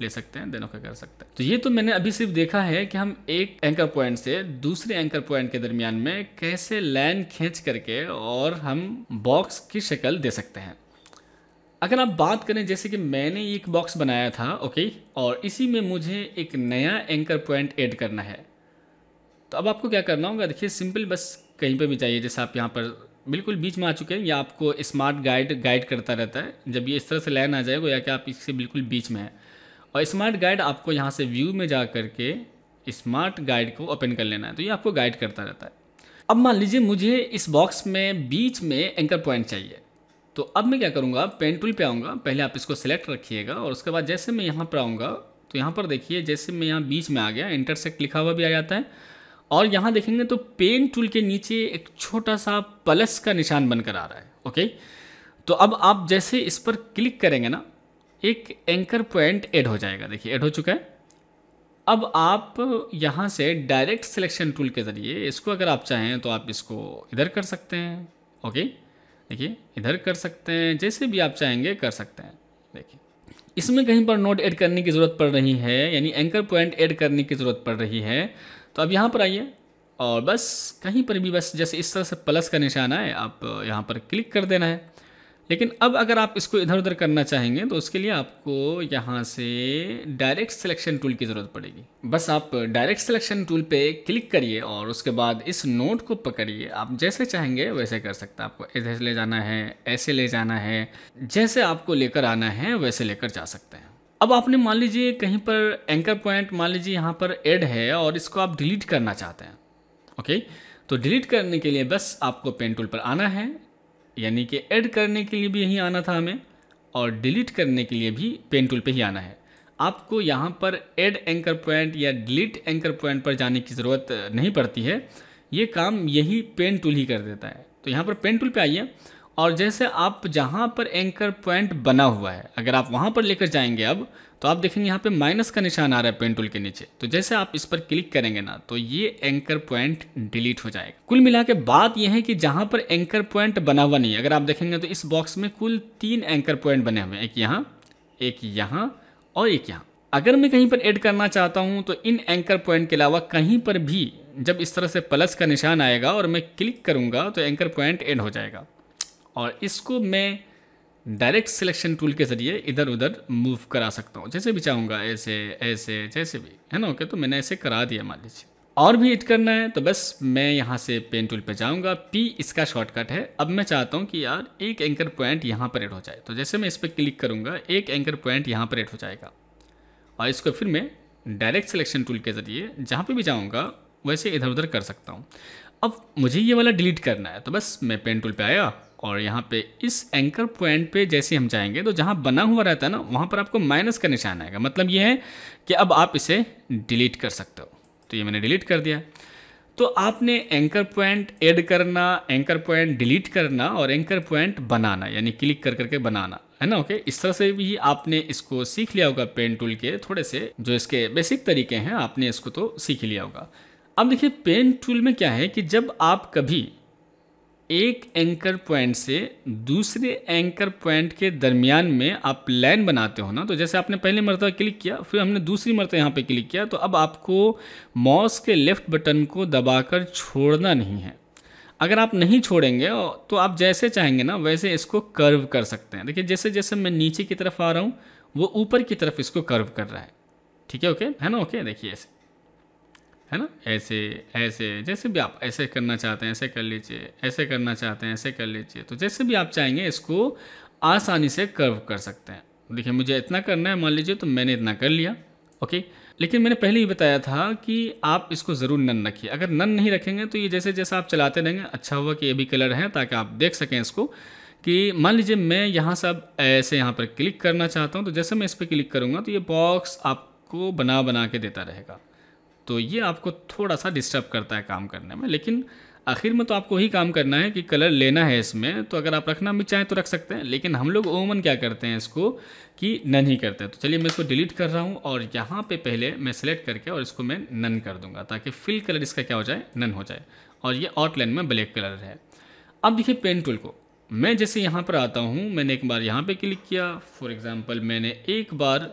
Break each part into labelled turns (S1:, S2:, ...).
S1: ले सकते हैं, देन ओके कर सकते हैं। तो ये तो मैंने अभी सिर्फ देखा है कि हम एक एंकर पॉइंट से दूसरे एंकर पॉइंट के दरमियान में कैसे लाइन खींच करके और हम बॉक्स की शक्ल दे सकते हैं। अगर आप बात करें जैसे कि मैंने एक बॉक्स बनाया था, ओके, और इसी में मुझे एक नया एंकर पॉइंट ऐड करना है, तो अब आपको क्या करना होगा, देखिए सिंपल, बस कहीं पे भी चाहिए, जैसे आप यहाँ पर बिल्कुल बीच में आ चुके हैं, या आपको स्मार्ट गाइड करता रहता है, जब ये इस तरह से लाइन आ जाएगा या कि आप इससे बिल्कुल बीच में है, और स्मार्ट गाइड आपको यहाँ से व्यू में जा करके स्मार्ट गाइड को ओपन कर लेना है, तो ये आपको गाइड करता रहता है। अब मान लीजिए मुझे इस बॉक्स में बीच में एंकर पॉइंट चाहिए, तो अब मैं क्या करूँगा, पेन टूल पे आऊँगा, पहले आप इसको सेलेक्ट रखिएगा, और उसके बाद जैसे मैं यहाँ पर आऊँगा तो यहाँ पर देखिए जैसे मैं यहाँ बीच में आ गया, इंटरसेक्ट लिखा हुआ भी आ जाता है, और यहाँ देखेंगे तो पेन टूल के नीचे एक छोटा सा प्लस का निशान बनकर आ रहा है, ओके। तो अब आप जैसे इस पर क्लिक करेंगे ना, एक एंकर पॉइंट ऐड हो जाएगा, देखिए ऐड हो चुका है। अब आप यहाँ से डायरेक्ट सिलेक्शन टूल के ज़रिए इसको अगर आप चाहें तो आप इसको इधर कर सकते हैं, ओके, देखिए इधर कर सकते हैं, जैसे भी आप चाहेंगे कर सकते हैं। देखिए इसमें कहीं पर नोड ऐड करने की ज़रूरत पड़ रही है, यानी एंकर पॉइंट ऐड करने की ज़रूरत पड़ रही है, तो अब यहाँ पर आइए और बस कहीं पर भी बस जैसे इस तरह से प्लस का निशान आए, आप यहाँ पर क्लिक कर देना है। लेकिन अब अगर आप इसको इधर उधर करना चाहेंगे तो उसके लिए आपको यहाँ से डायरेक्ट सिलेक्शन टूल की ज़रूरत पड़ेगी। बस आप डायरेक्ट सिलेक्शन टूल पे क्लिक करिए और उसके बाद इस नोड को पकड़िए, आप जैसे चाहेंगे वैसे कर सकते हैं। आपको इधर ले जाना है, ऐसे ले जाना है, जैसे आपको लेकर आना है वैसे लेकर जा सकते हैं। अब आपने मान लीजिए कहीं पर एंकर पॉइंट मान लीजिए यहाँ पर ऐड है और इसको आप डिलीट करना चाहते हैं, ओके। तो डिलीट करने के लिए बस आपको पेन टूल पर आना है, यानी कि ऐड करने के लिए भी यहीं आना था हमें, और डिलीट करने के लिए भी पेन टूल पे ही आना है। आपको यहाँ पर ऐड एंकर पॉइंट या डिलीट एंकर पॉइंट पर जाने की ज़रूरत नहीं पड़ती है, ये काम यही पेन टूल ही कर देता है। तो यहाँ पर पेन टूल पे आइए और जैसे आप जहाँ पर एंकर पॉइंट बना हुआ है अगर आप वहाँ पर लेकर जाएंगे अब, तो आप देखेंगे यहाँ पे माइनस का निशान आ रहा है पेन टूल के नीचे, तो जैसे आप इस पर क्लिक करेंगे ना तो ये एंकर पॉइंट डिलीट हो जाएगा। कुल मिला के बात यह है कि जहाँ पर एंकर पॉइंट बना हुआ नहीं है, अगर आप देखेंगे तो इस बॉक्स में कुल 3 एंकर पॉइंट बने हुए हैं, एक यहाँ और एक यहाँ। अगर मैं कहीं पर ऐड करना चाहता हूँ तो इन एंकर पॉइंट के अलावा कहीं पर भी जब इस तरह से प्लस का निशान आएगा और मैं क्लिक करूँगा तो एंकर पॉइंट ऐड हो जाएगा, और इसको मैं डायरेक्ट सिलेक्शन टूल के ज़रिए इधर उधर मूव करा सकता हूँ, जैसे भी चाहूँगा, ऐसे ऐसे जैसे भी, है ना, ओके। तो मैंने ऐसे करा दिया। मान लीजिए और भी ऐड करना है तो बस मैं यहाँ से पेन टूल पे जाऊँगा, पी इसका शॉर्टकट है। अब मैं चाहता हूँ कि यार एक एंकर पॉइंट यहाँ पर ऐड हो जाए, तो जैसे मैं इस पर क्लिक करूँगा एक एंकर पॉइंट यहाँ पर ऐड हो जाएगा, और इसको फिर मैं डायरेक्ट सिलेक्शन टूल के ज़रिए जहाँ पर भी जाऊँगा वैसे इधर उधर कर सकता हूँ। अब मुझे ये वाला डिलीट करना है तो बस मैं पेन टूल पे आया और यहाँ पे इस एंकर पॉइंट पे जैसे हम जाएंगे तो जहाँ बना हुआ रहता है ना वहाँ पर आपको माइनस का निशान आएगा, मतलब ये है कि अब आप इसे डिलीट कर सकते हो। तो ये मैंने डिलीट कर दिया। तो आपने एंकर पॉइंट ऐड करना, एंकर पॉइंट डिलीट करना और एंकर पॉइंट बनाना, यानी क्लिक कर करके बनाना, है ना, ओके। इस तरह से भी आपने इसको सीख लिया होगा। पेन टूल के थोड़े से जो इसके बेसिक तरीके हैं आपने इसको तो सीख ही लिया होगा। अब देखिए पेन टूल में क्या है कि जब आप कभी एक एंकर पॉइंट से दूसरे एंकर पॉइंट के दरमियान में आप लाइन बनाते हो ना, तो जैसे आपने पहले मरतबा क्लिक किया, फिर हमने दूसरी मरतबा यहाँ पे क्लिक किया, तो अब आपको माउस के लेफ़्ट बटन को दबाकर छोड़ना नहीं है। अगर आप नहीं छोड़ेंगे तो आप जैसे चाहेंगे ना वैसे इसको कर्व कर सकते हैं। देखिए जैसे जैसे मैं नीचे की तरफ आ रहा हूँ वो ऊपर की तरफ इसको कर्व कर रहा है, ठीक है, ओके, है ना, ओके। देखिए ऐसे, है ना, ऐसे ऐसे, जैसे भी आप ऐसे करना चाहते हैं ऐसे कर लीजिए, ऐसे करना चाहते हैं ऐसे कर लीजिए, तो जैसे भी आप चाहेंगे इसको आसानी से कर्व कर सकते हैं। देखिए मुझे इतना करना है मान लीजिए, तो मैंने इतना कर लिया, ओके। लेकिन मैंने पहले ही बताया था कि आप इसको ज़रूर नन रखिए। अगर नन नहीं रखेंगे तो ये जैसे जैसे आप चलाते रहेंगे, अच्छा हुआ कि ये भी कलर है ताकि आप देख सकें इसको, कि मान लीजिए मैं यहाँ से अब ऐसे यहाँ पर क्लिक करना चाहता हूँ, तो जैसे मैं इस पर क्लिक करूँगा तो ये बॉक्स आपको बना के देता रहेगा। तो ये आपको थोड़ा सा डिस्टर्ब करता है काम करने में, लेकिन आखिर में तो आपको ही काम करना है कि कलर लेना है इसमें, तो अगर आप रखना भी चाहें तो रख सकते हैं, लेकिन हम लोग ओमन क्या करते हैं इसको कि नन ही करते हैं। तो चलिए मैं इसको डिलीट कर रहा हूँ और यहाँ पे पहले मैं सेलेक्ट करके और इसको मैं नन कर दूंगा ताकि फिल कलर इसका क्या हो जाए, नन हो जाए, और ये आउटलाइन में ब्लैक कलर है। अब देखिए पेन टूल को मैं जैसे यहाँ पर आता हूँ, मैंने एक बार यहाँ पर क्लिक किया, फॉर एग्ज़ाम्पल मैंने एक बार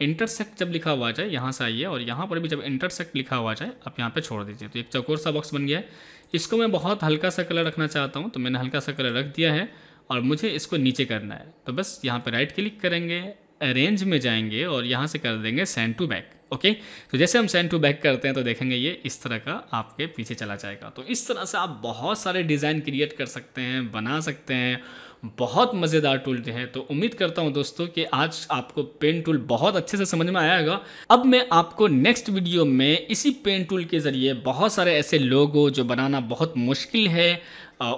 S1: इंटरसेक्ट जब लिखा हुआ जाए यहाँ से आइए और यहाँ पर भी जब इंटरसेक्ट लिखा हुआ जाए आप यहाँ पे छोड़ दीजिए। तो एक चौकोर सा बॉक्स बन गया है। इसको मैं बहुत हल्का सा कलर रखना चाहता हूँ, तो मैंने हल्का सा कलर रख दिया है और मुझे इसको नीचे करना है। तो बस यहाँ पे राइट क्लिक करेंगे, अरेंज में जाएंगे और यहाँ से कर देंगे सेंड टू बैक। ओके, तो जैसे हम सेंड टू बैक करते हैं तो देखेंगे ये इस तरह का आपके पीछे चला जाएगा। तो इस तरह से आप बहुत सारे डिज़ाइन क्रिएट कर सकते हैं, बना सकते हैं। बहुत मज़ेदार टूल है। तो उम्मीद करता हूं दोस्तों कि आज आपको पेन टूल बहुत अच्छे से समझ में आया होगा। अब मैं आपको नेक्स्ट वीडियो में इसी पेन टूल के ज़रिए बहुत सारे ऐसे लोगो जो बनाना बहुत मुश्किल है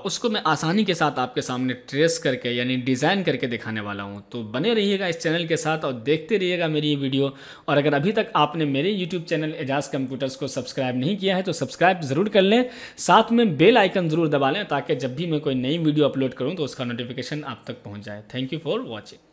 S1: उसको मैं आसानी के साथ आपके सामने ट्रेस करके यानी डिज़ाइन करके दिखाने वाला हूं। तो बने रहिएगा इस चैनल के साथ और देखते रहिएगा मेरी ये वीडियो। और अगर अभी तक आपने मेरे यूट्यूब चैनल एजाज कंप्यूटर्स को सब्सक्राइब नहीं किया है तो सब्सक्राइब ज़रूर कर लें, साथ में बेल आइकन ज़रूर दबा लें ताकि जब भी मैं कोई नई वीडियो अपलोड करूँ तो उसका नोटिफिकेशन आप तक पहुँच जाए। Thank you for watching.